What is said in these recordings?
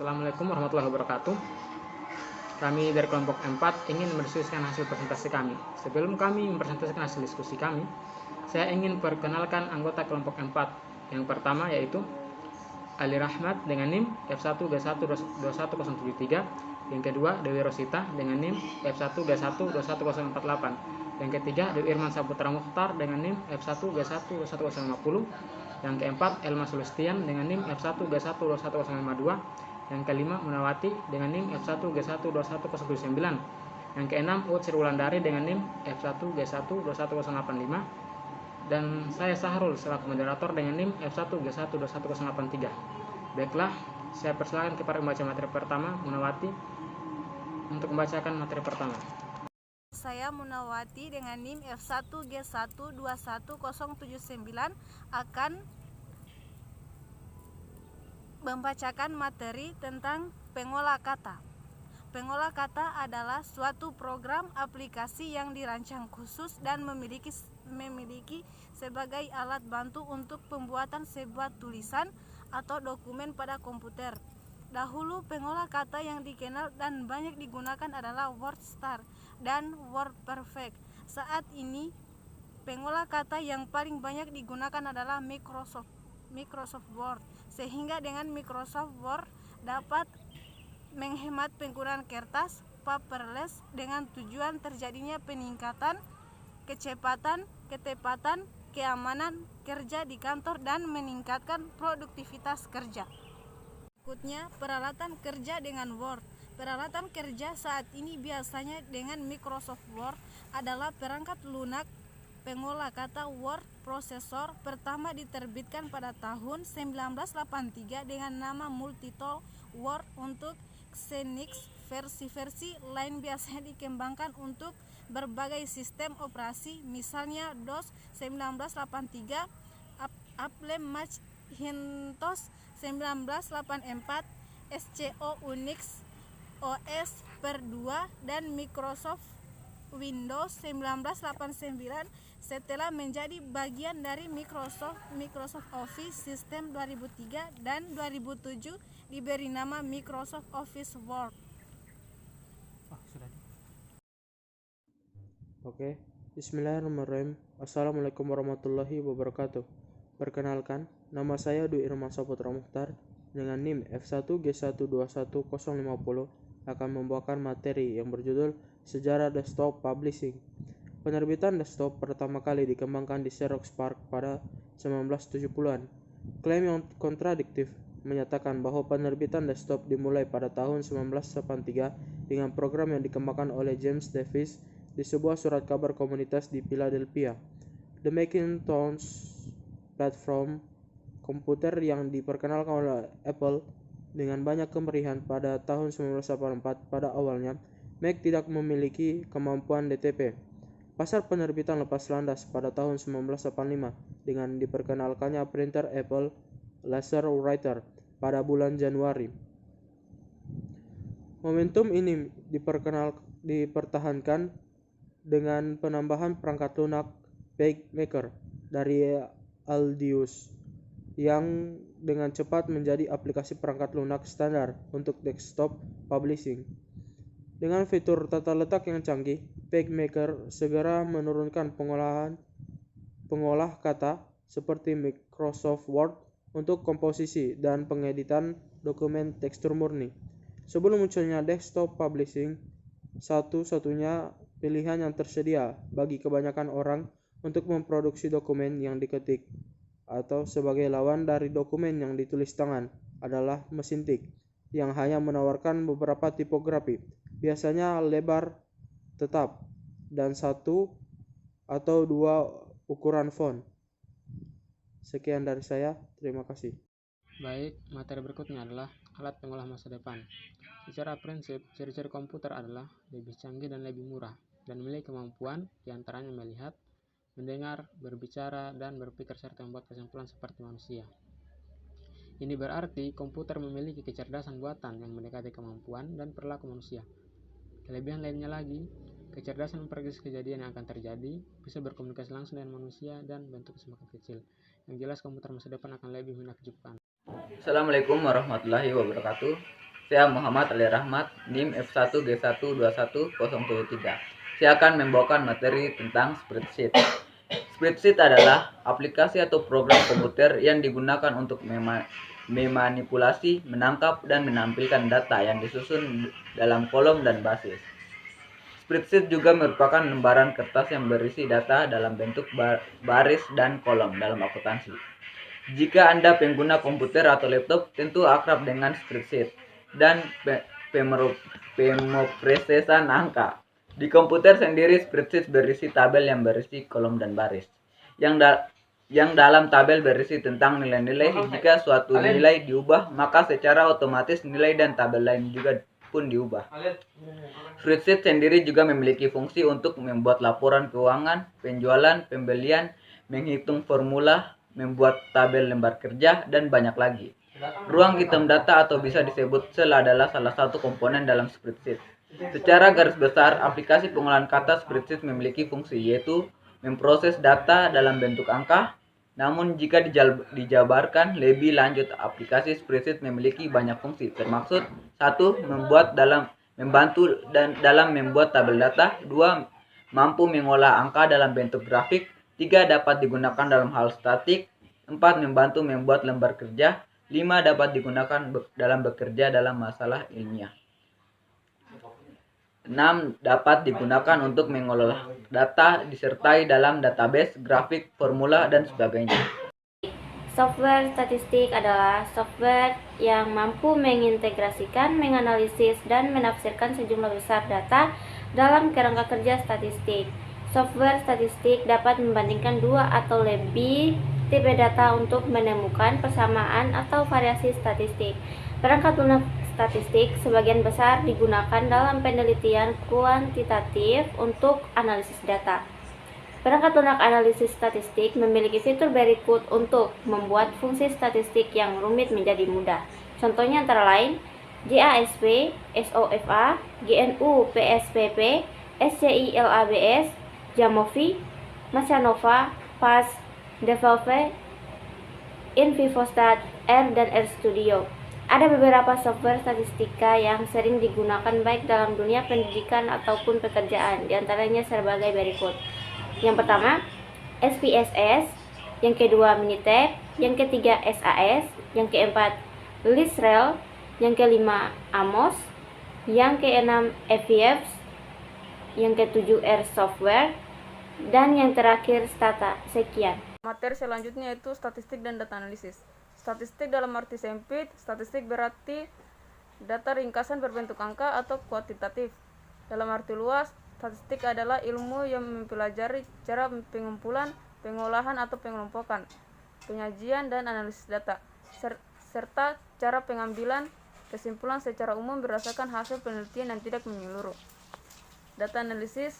Assalamualaikum warahmatullahi wabarakatuh. Kami dari kelompok 4 ingin mendiskusikan hasil presentasi kami. Sebelum kami mempresentasikan hasil diskusi kami, saya ingin perkenalkan anggota kelompok 4. Yang pertama yaitu Ali Rahmat dengan NIM F1G1211073. Yang kedua Dewi Rosita dengan NIM F1G1211048. Yang ketiga Dewi Irman Saputra Mukhtar dengan NIM F1G1211050. Yang keempat Elma Sulustian dengan NIM F1G1211052. Yang kelima Munawati dengan NIM F1G1211079. Yang keenam Utsir Wulandari dengan NIM F1G1211085. Dan saya Sahrul selaku moderator dengan NIM F1G1211083. Baiklah, saya persilakan kepada pembaca materi pertama, Munawati, untuk membacakan materi pertama. Saya Munawati dengan NIM F1G1211079 akan membacakan materi tentang pengolah kata. Pengolah kata adalah suatu program aplikasi yang dirancang khusus dan memiliki sebagai alat bantu untuk pembuatan sebuah tulisan atau dokumen pada komputer. Dahulu pengolah kata yang dikenal dan banyak digunakan adalah WordStar dan WordPerfect. Saat ini pengolah kata yang paling banyak digunakan adalah Microsoft Word, sehingga dengan Microsoft Word dapat menghemat penggunaan kertas paperless dengan tujuan terjadinya peningkatan kecepatan, ketepatan, keamanan kerja di kantor dan meningkatkan produktivitas kerja. Berikutnya, peralatan kerja dengan Word. Peralatan kerja saat ini biasanya dengan Microsoft Word adalah perangkat lunak pengolah kata word processor pertama diterbitkan pada tahun 1983 dengan nama Multitool Word untuk Xenix. Versi-versi lain biasanya dikembangkan untuk berbagai sistem operasi, misalnya DOS 1983, Apple Macintosh 1984, SCO Unix OS per 2 dan Microsoft Windows 1989 setelah menjadi bagian dari Microsoft Office System 2003 dan 2007 diberi nama Microsoft Office Word. Oke, Bismillahirrahmanirrahim. Assalamualaikum warahmatullahi wabarakatuh. Perkenalkan, nama saya Dewi Irman Saputra Mukhtar dengan NIM F1G1211050 akan membawakan materi yang berjudul Sejarah Desktop Publishing. Penerbitan desktop pertama kali dikembangkan di Xerox PARC pada 1970-an. Klaim yang kontradiktif menyatakan bahwa penerbitan desktop dimulai pada tahun 1983 dengan program yang dikembangkan oleh James Davis di sebuah surat kabar komunitas di Philadelphia. The Macintosh Platform, komputer yang diperkenalkan oleh Apple dengan banyak kemeriahan pada tahun 1984. Pada awalnya, Mac tidak memiliki kemampuan DTP. Pasar penerbitan lepas landas pada tahun 1985 dengan diperkenalkannya printer Apple LaserWriter pada bulan Januari. Momentum ini dipertahankan dengan penambahan perangkat lunak PageMaker dari Aldius yang dengan cepat menjadi aplikasi perangkat lunak standar untuk desktop publishing. Dengan fitur tata letak yang canggih, PageMaker segera menurunkan pengolah kata seperti Microsoft Word untuk komposisi dan pengeditan dokumen tekstur murni. Sebelum munculnya desktop publishing, satu-satunya pilihan yang tersedia bagi kebanyakan orang untuk memproduksi dokumen yang diketik atau sebagai lawan dari dokumen yang ditulis tangan adalah mesin tik yang hanya menawarkan beberapa tipografi, biasanya lebar tetap, dan satu atau dua ukuran font. Sekian dari saya, terima kasih. Baik, materi berikutnya adalah alat pengolah masa depan. Secara prinsip, ciri-ciri komputer adalah lebih canggih dan lebih murah, dan memiliki kemampuan diantaranya melihat, mendengar, berbicara, dan berpikir serta membuat kesimpulan seperti manusia. Ini berarti komputer memiliki kecerdasan buatan yang mendekati kemampuan dan perilaku manusia. Kelebihan lainnya lagi, kecerdasan memprediksi kejadian yang akan terjadi, bisa berkomunikasi langsung dengan manusia, dan bentuk semakin kecil. Yang jelas komputer masa depan akan lebih menakjubkan. Assalamualaikum warahmatullahi wabarakatuh. Saya Muhammad Ali Rahmat, NIM F1G1210773. Saya akan membawakan materi tentang spreadsheet. Spreadsheet adalah aplikasi atau program komputer yang digunakan untuk memanipulasi, menangkap, dan menampilkan data yang disusun dalam kolom dan basis. Spreadsheet juga merupakan lembaran kertas yang berisi data dalam bentuk baris dan kolom dalam akuntansi. Jika Anda pengguna komputer atau laptop, tentu akrab dengan spreadsheet dan pemrosesan angka. Di komputer sendiri, spreadsheet berisi tabel yang berisi kolom dan baris. Yang dalam tabel berisi tentang nilai-nilai. Jika suatu nilai diubah, maka secara otomatis nilai dan tabel lain juga pun diubah. Spreadsheet sendiri juga memiliki fungsi untuk membuat laporan keuangan, penjualan, pembelian, menghitung formula, membuat tabel lembar kerja, dan banyak lagi. Ruang item data atau bisa disebut sel adalah salah satu komponen dalam spreadsheet. Secara garis besar, aplikasi pengolahan kata spreadsheet memiliki fungsi yaitu memproses data dalam bentuk angka. Namun jika dijabarkan lebih lanjut, aplikasi spreadsheet memiliki banyak fungsi, termasuk 1. Membantu dalam membuat tabel data. 2. Mampu mengolah angka dalam bentuk grafik. 3. Dapat digunakan dalam hal statik. 4. Membantu membuat lembar kerja. 5. Dapat digunakan dalam bekerja dalam masalah ilmiah. 6. Dapat digunakan untuk mengolah data disertai dalam database, grafik, formula, dan sebagainya. Software statistik adalah software yang mampu mengintegrasikan, menganalisis, dan menafsirkan sejumlah besar data dalam kerangka kerja statistik. Software statistik dapat membandingkan dua atau lebih tipe data untuk menemukan persamaan atau variasi statistik. Perangkat lunak statistik sebagian besar digunakan dalam penelitian kuantitatif untuk analisis data. Perangkat lunak analisis statistik memiliki fitur berikut untuk membuat fungsi statistik yang rumit menjadi mudah. Contohnya antara lain GASP, SOFA, GNU, PSPP, SCILABS, Jamovi, Masanova, PAS, Develve, InVivostat, R, dan RStudio. Ada beberapa software statistika yang sering digunakan baik dalam dunia pendidikan ataupun pekerjaan, diantaranya sebagai berikut. Yang pertama, SPSS, yang kedua Minitab, yang ketiga SAS, yang keempat Lisrel, yang kelima Amos, yang keenam FVFs, yang ketujuh R Software, dan yang terakhir Stata. Sekian. Materi selanjutnya yaitu statistik dan data analisis. Statistik dalam arti sempit, statistik berarti data ringkasan berbentuk angka atau kuantitatif. Dalam arti luas, statistik adalah ilmu yang mempelajari cara pengumpulan, pengolahan atau pengelompokan, penyajian dan analisis data, serta cara pengambilan kesimpulan secara umum berdasarkan hasil penelitian yang tidak menyeluruh. Data analisis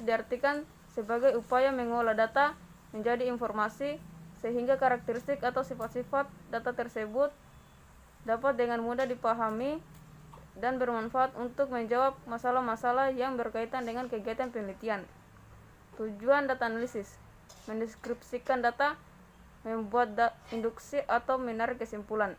diartikan sebagai upaya mengolah data menjadi informasi sehingga karakteristik atau sifat-sifat data tersebut dapat dengan mudah dipahami dan bermanfaat untuk menjawab masalah-masalah yang berkaitan dengan kegiatan penelitian. Tujuan data analisis: mendeskripsikan data, membuat induksi atau menarik kesimpulan.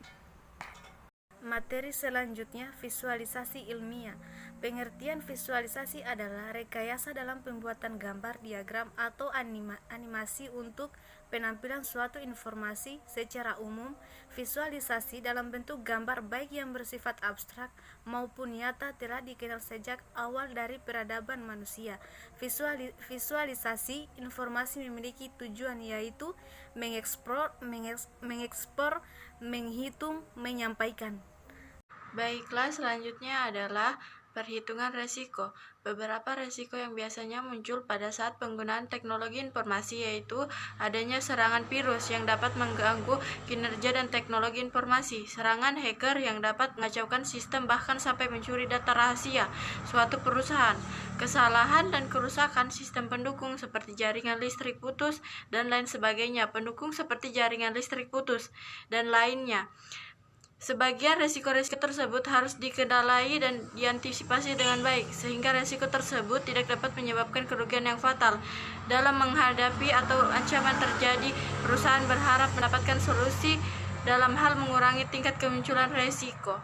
Materi selanjutnya visualisasi ilmiah. Pengertian visualisasi adalah rekayasa dalam pembuatan gambar, diagram, atau animasi untuk penampilan suatu informasi secara umum. Visualisasi dalam bentuk gambar baik yang bersifat abstrak maupun nyata telah dikenal sejak awal dari peradaban manusia. Visualisasi informasi memiliki tujuan yaitu mengeksplor, menghitung, menyampaikan. Baiklah, selanjutnya adalah perhitungan resiko. Beberapa resiko yang biasanya muncul pada saat penggunaan teknologi informasi yaitu adanya serangan virus yang dapat mengganggu kinerja dan teknologi informasi, serangan hacker yang dapat mengacaukan sistem bahkan sampai mencuri data rahasia suatu perusahaan, kesalahan dan kerusakan sistem pendukung seperti jaringan listrik putus dan lain sebagainya, pendukung seperti jaringan listrik putus dan lainnya. Sebagian resiko-resiko tersebut harus dikendalikan dan diantisipasi dengan baik, sehingga resiko tersebut tidak dapat menyebabkan kerugian yang fatal. Dalam menghadapi atau ancaman terjadi, perusahaan berharap mendapatkan solusi dalam hal mengurangi tingkat kemunculan resiko.